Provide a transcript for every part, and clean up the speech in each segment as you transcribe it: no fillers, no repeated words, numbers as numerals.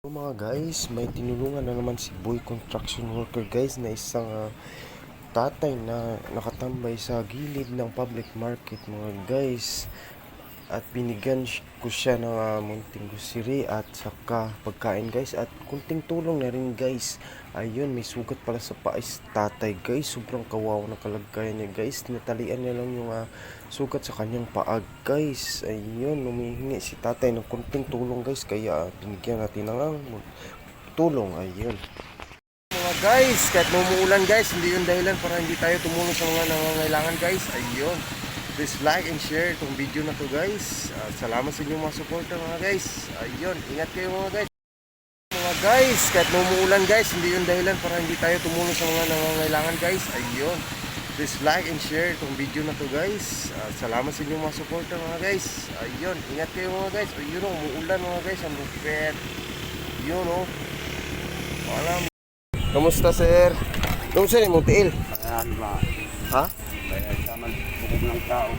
So mga guys, may tinulungan na naman si Boy construction worker guys na isang tatay na nakatambay sa gilid ng public market mga guys. At binigyan ko siya ng munting grocery at saka pagkain guys. At kunting tulong na rin guys. Ayun, may sugat pala sa pais tatay guys. Sobrang kawawa ng kalagayan niya guys. Natalian niya lang yung sugat sa kanyang paag guys. Ayun, humihingi si tatay ng kunting tulong guys. Kaya binigyan natin ng tulong. Ayun. Mga guys, kahit umuulan guys, hindi yung dahilan para hindi tayo tumulong sa mga nangangailangan guys. Ayun. Please like and share itong video na to guys. Salamat sa inyong mga suporta mga guys. Ayun, ingat kayo mga guys. Mga guys, kahit umuulan guys, hindi yung dahilan para hindi tayo tumulong sa mga nangangailangan guys. Ayun. Please like and share itong video na to guys. Salamat sa inyong mga suporta mga guys. Ayun, ingat kayo mga guys. Ayun o, umuulan mga guys. Ang lupit. Yun o. Alam. Kamusta sir? Doon sir, yung tiil. Ayan ba? Ha? Kaya tama bukog ng tao.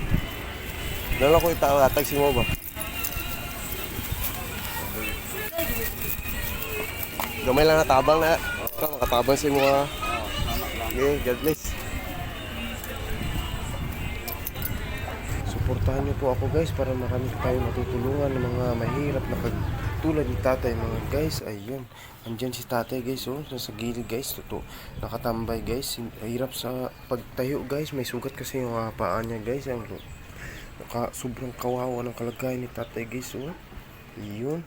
Dala ko itaw atag si mo ba? Gamay lang na tabang na. Makatabang si mga. Tama lang. Okay, God bless. Suportahan niyo po ako guys para marami tayo matutulungan ng mga mahirap na tulad ni tatay mga guys. Ayun. Andyan si tatay guys oh, sa gilid guys, totoo. Nakatambay guys, hirap sa pagtayo guys, may sugat kasi yung paa niya guys. Ang sobrang kawawa ng kalagayan ni tatay guys oh. Yun.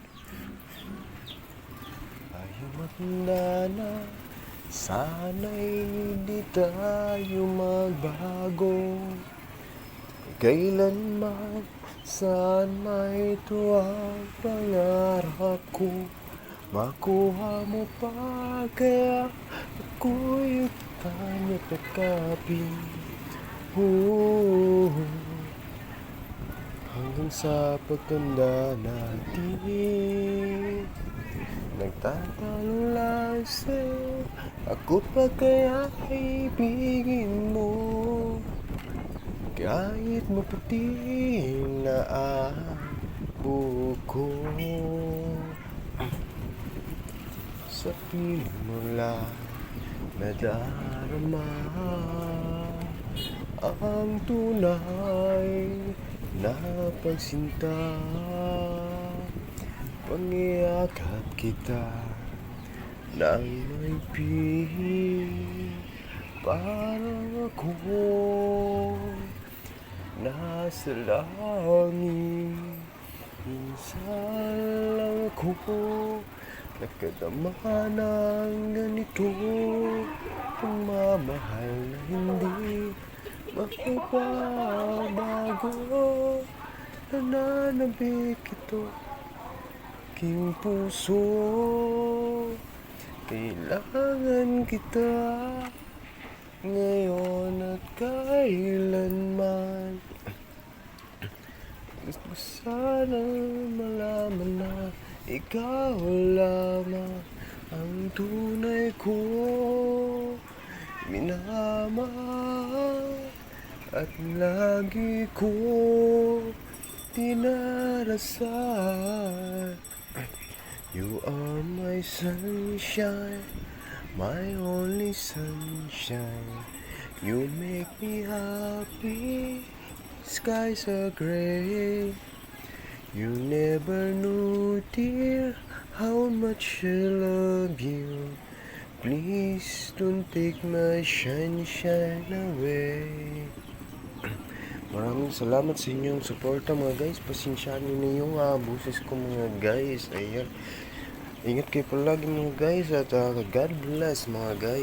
Ayaw matanda na, sana'y hindi tayo magbago. Kailanman, saan may tuwang pangarap ko. Makuha mo pa kaya ako'y tanya kakapin. Hanggang sa pagtanda natin, nagtatanong lang sa'yo, ako pa kaya ibigin mo. Kahit maputi na ang buko, sa pinula nadarama ang tunay na pagsinta. Pangiyakap kita ng may pihing, parang ako nasa langit. Minsan lang ako nakadama ng ganito, pagmamahal na hindi makipabago. Nananabik ito aking puso, kailangan kita ngayon at kailanman. Gusto sana malaman na ikaw lamang ang tunay ko minamahal at lagi ko dinarasal. You are my sunshine, my only sunshine. You make me happy, skies are gray. You never knew, dear, how much I love you. Please don't take my sunshine away. Maraming salamat sa inyong suporta mga guys. Pasensyahan niyo na yung boses ko mga guys. Ayan. Ingat kayo palagi mga guys at God bless mga guys.